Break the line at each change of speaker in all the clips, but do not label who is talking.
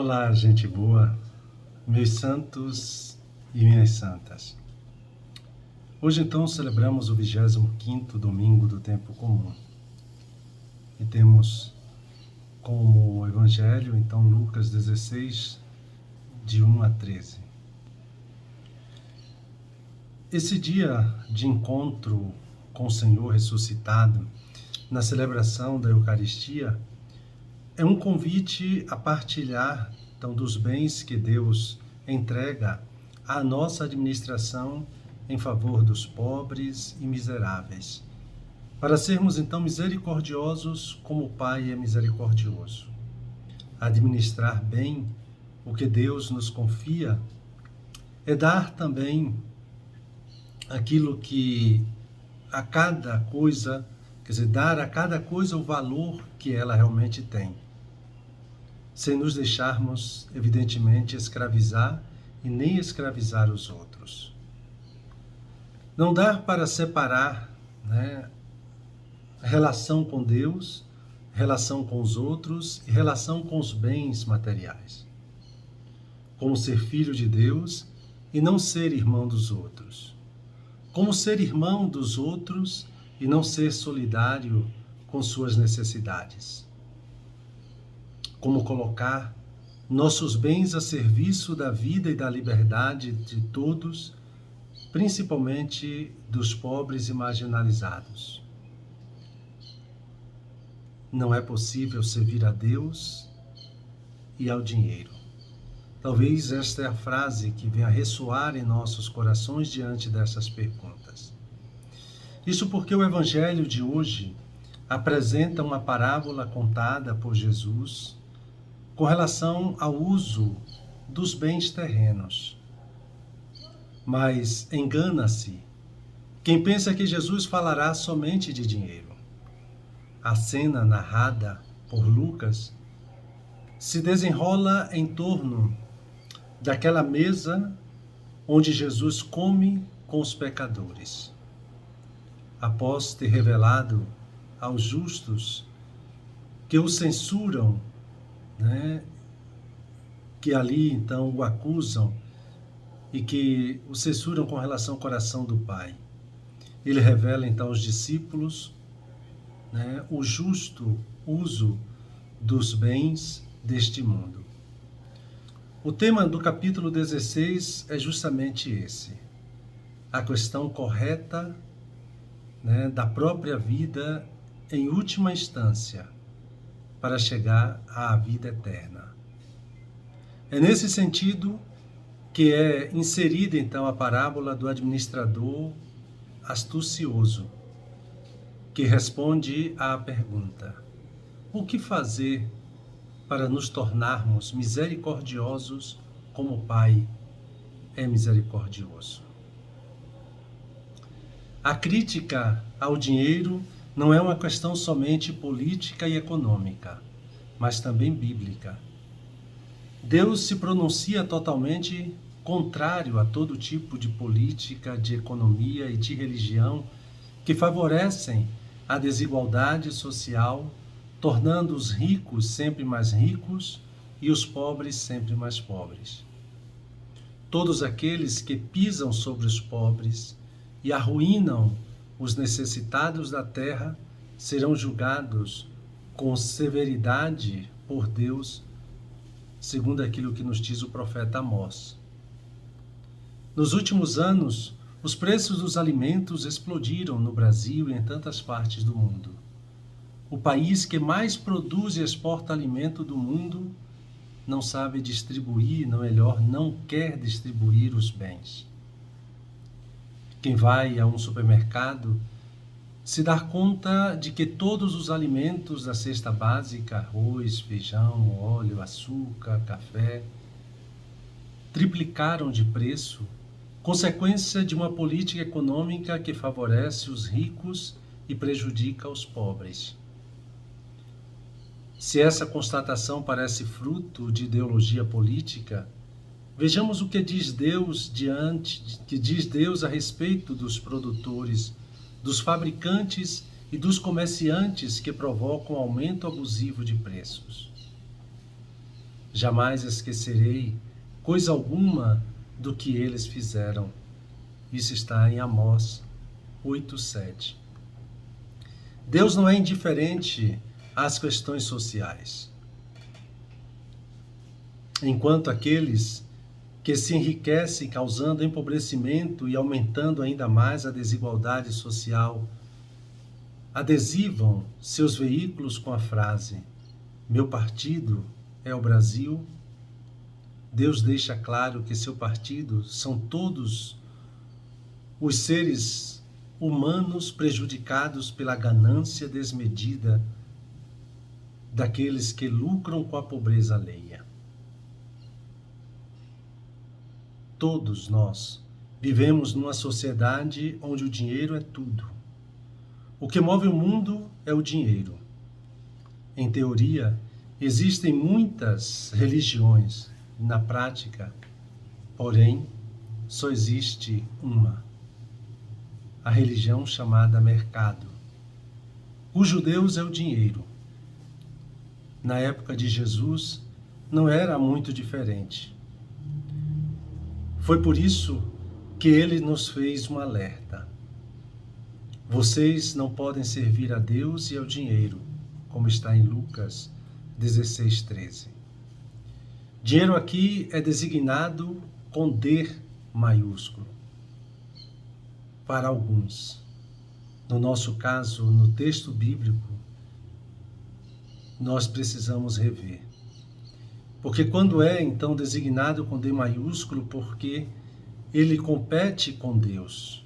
Olá, gente boa, meus santos e minhas santas. Hoje, então, celebramos o 25º domingo do tempo comum. E temos como evangelho, então, Lucas 16, de 1 a 13. Esse dia de encontro com o Senhor ressuscitado, na celebração da Eucaristia, é um convite a partilhar, então, dos bens que Deus entrega à nossa administração em favor dos pobres e miseráveis, para sermos, então, misericordiosos como o Pai é misericordioso. Administrar bem o que Deus nos confia é dar também aquilo que a cada coisa, quer dizer, dar a cada coisa o valor que ela realmente tem, sem nos deixarmos, evidentemente, escravizar e nem escravizar os outros. Não dar para separar, relação com Deus, relação com os outros e relação com os bens materiais. Como ser filho de Deus e não ser irmão dos outros. Como ser irmão dos outros e não ser solidário com suas necessidades. Como colocar nossos bens a serviço da vida e da liberdade de todos, principalmente dos pobres e marginalizados. Não é possível servir a Deus e ao dinheiro. Talvez esta é a frase que venha ressoar em nossos corações diante dessas perguntas. Isso porque o Evangelho de hoje apresenta uma parábola contada por Jesus com relação ao uso dos bens terrenos. Mas engana-se quem pensa que Jesus falará somente de dinheiro. A cena narrada por Lucas se desenrola em torno daquela mesa onde Jesus come com os pecadores. Após ter revelado aos justos que o censuram, que ali então o acusam e que o censuram com relação ao coração do Pai. Ele revela então aos discípulos o justo uso dos bens deste mundo. O tema do capítulo 16 é justamente esse: a questão correta da própria vida em última instância, para chegar à vida eterna. É nesse sentido que é inserida então a parábola do administrador astucioso, que responde à pergunta: o que fazer para nos tornarmos misericordiosos como o Pai é misericordioso? A crítica ao dinheiro não é uma questão somente política e econômica, mas também bíblica. Deus se pronuncia totalmente contrário a todo tipo de política, de economia e de religião que favorecem a desigualdade social, tornando os ricos sempre mais ricos e os pobres sempre mais pobres. Todos aqueles que pisam sobre os pobres e arruinam os necessitados da terra serão julgados com severidade por Deus, segundo aquilo que nos diz o profeta Amós. Nos últimos anos, os preços dos alimentos explodiram no Brasil e em tantas partes do mundo. O país que mais produz e exporta alimento do mundo não sabe distribuir, ou melhor, não quer distribuir os bens. Quem vai a um supermercado se dá conta de que todos os alimentos da cesta básica, arroz, feijão, óleo, açúcar, café, triplicaram de preço, consequência de uma política econômica que favorece os ricos e prejudica os pobres. Se essa constatação parece fruto de ideologia política, vejamos o que diz Deus a respeito dos produtores, dos fabricantes e dos comerciantes que provocam aumento abusivo de preços. Jamais esquecerei coisa alguma do que eles fizeram. Isso está em Amós 8:7. Deus não é indiferente às questões sociais. Enquanto aqueles que se enriquecem causando empobrecimento e aumentando ainda mais a desigualdade social, adesivam seus veículos com a frase: "Meu partido é o Brasil", Deus deixa claro que seu partido são todos os seres humanos prejudicados pela ganância desmedida daqueles que lucram com a pobreza alheia. Todos nós vivemos numa sociedade onde o dinheiro é tudo. O que move o mundo é o dinheiro. Em teoria, existem muitas religiões. Na prática, porém, só existe uma. A religião chamada mercado, cujo Deus é o dinheiro. Na época de Jesus, não era muito diferente. Foi por isso que ele nos fez um alerta. Vocês não podem servir a Deus e ao dinheiro, como está em Lucas 16:13. Dinheiro aqui é designado com D maiúsculo. Para alguns. No nosso caso, no texto bíblico, nós precisamos rever. Porque quando é, então, designado com D maiúsculo, porque ele compete com Deus.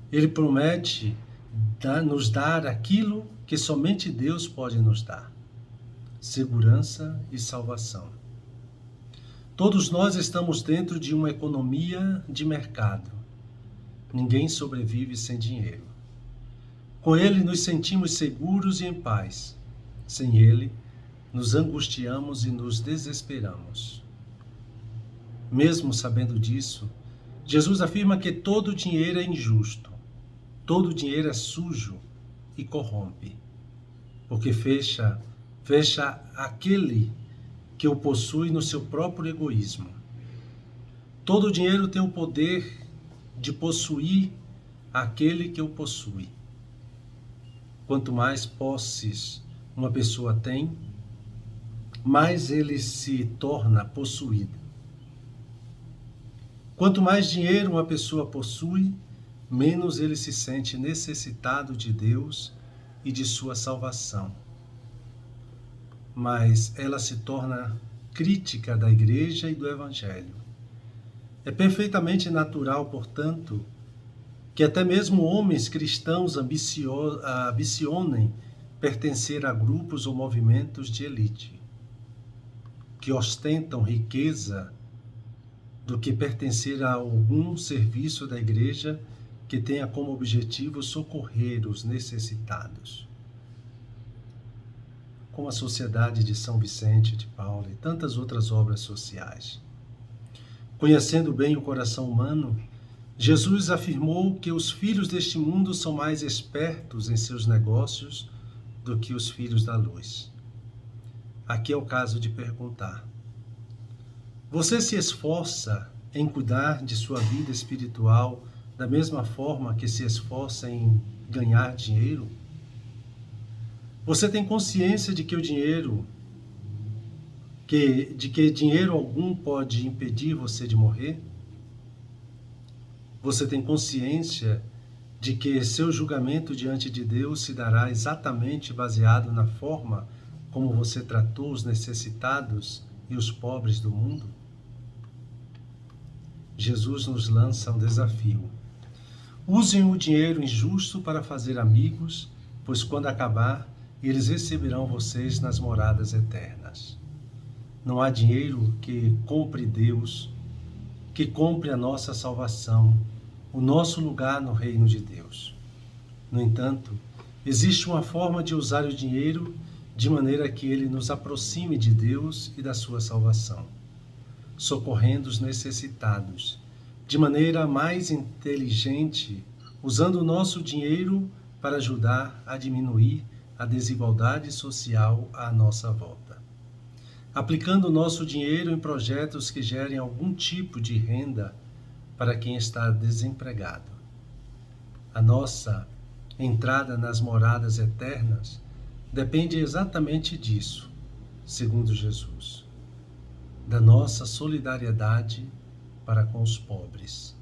Ele promete nos dar aquilo que somente Deus pode nos dar: segurança e salvação. Todos nós estamos dentro de uma economia de mercado. Ninguém sobrevive sem dinheiro. Com ele nos sentimos seguros e em paz. Sem ele, nos angustiamos e nos desesperamos. Mesmo sabendo disso, Jesus afirma que todo dinheiro é injusto, todo dinheiro é sujo e corrompe, porque fecha aquele que o possui no seu próprio egoísmo. Todo dinheiro tem o poder de possuir aquele que o possui. Quanto mais posses uma pessoa tem, mais ele se torna possuído. Quanto mais dinheiro uma pessoa possui, menos ele se sente necessitado de Deus e de sua salvação. Mas ela se torna crítica da igreja e do evangelho. É perfeitamente natural, portanto, que até mesmo homens cristãos ambicionem pertencer a grupos ou movimentos de elite, que ostentam riqueza do que pertencer a algum serviço da igreja que tenha como objetivo socorrer os necessitados. Como a Sociedade de São Vicente de Paula e tantas outras obras sociais. Conhecendo bem o coração humano, Jesus afirmou que os filhos deste mundo são mais espertos em seus negócios do que os filhos da luz. Aqui é o caso de perguntar: você se esforça em cuidar de sua vida espiritual da mesma forma que se esforça em ganhar dinheiro? Você tem consciência de que dinheiro algum pode impedir você de morrer? Você tem consciência de que seu julgamento diante de Deus se dará exatamente baseado na forma como você tratou os necessitados e os pobres do mundo? Jesus nos lança um desafio. Usem o dinheiro injusto para fazer amigos, pois quando acabar, eles receberão vocês nas moradas eternas. Não há dinheiro que compre Deus, que compre a nossa salvação, o nosso lugar no reino de Deus. No entanto, existe uma forma de usar o dinheiro de maneira que ele nos aproxime de Deus e da sua salvação, socorrendo os necessitados, de maneira mais inteligente, usando o nosso dinheiro para ajudar a diminuir a desigualdade social à nossa volta. aplicando o nosso dinheiro em projetos que gerem algum tipo de renda para quem está desempregado. A nossa entrada nas moradas eternas depende exatamente disso, segundo Jesus, da nossa solidariedade para com os pobres.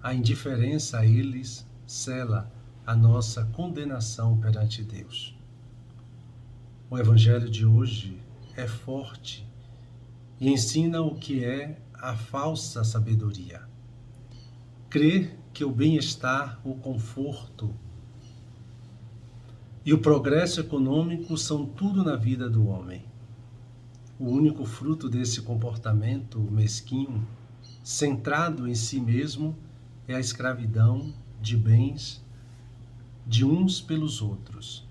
A indiferença a eles sela a nossa condenação perante Deus. O Evangelho de hoje é forte e ensina o que é a falsa sabedoria. Crer que o bem-estar, o conforto e o progresso econômico são tudo na vida do homem. O único fruto desse comportamento mesquinho, centrado em si mesmo, é a escravidão de bens de uns pelos outros,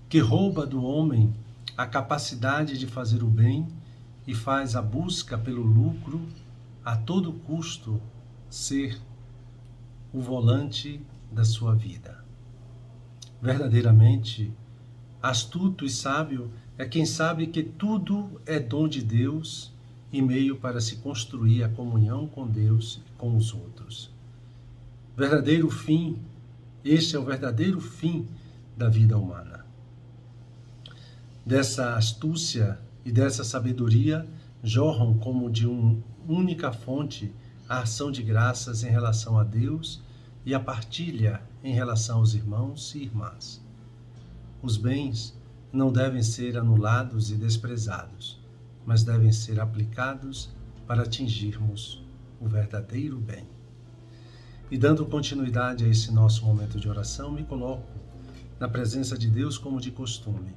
que rouba do homem a capacidade de fazer o bem e faz a busca pelo lucro a todo custo ser o volante da sua vida. Verdadeiramente, astuto e sábio é quem sabe que tudo é dom de Deus e meio para se construir a comunhão com Deus e com os outros. Este é o verdadeiro fim da vida humana. Dessa astúcia e dessa sabedoria jorram como de uma única fonte a ação de graças em relação a Deus e a partilha em relação aos irmãos e irmãs. Os bens não devem ser anulados e desprezados, mas devem ser aplicados para atingirmos o verdadeiro bem. E dando continuidade a esse nosso momento de oração, me coloco na presença de Deus como de costume.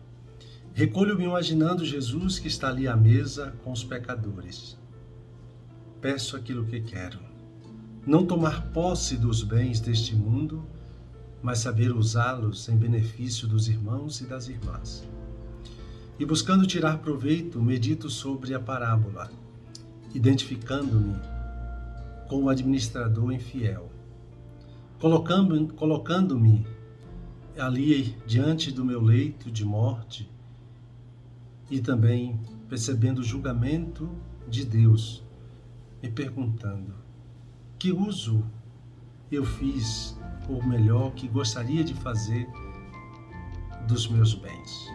Recolho-me imaginando Jesus que está ali à mesa com os pecadores. Peço aquilo que quero. Não tomar posse dos bens deste mundo, mas saber usá-los em benefício dos irmãos e das irmãs. E buscando tirar proveito, medito sobre a parábola, identificando-me com o administrador infiel, colocando-me ali diante do meu leito de morte e também percebendo o julgamento de Deus, me perguntando: que uso eu fiz, ou melhor, que gostaria de fazer dos meus bens,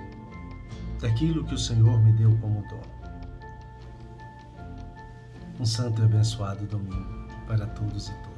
daquilo que o Senhor me deu como dom? Um santo e abençoado domingo para todos e todas.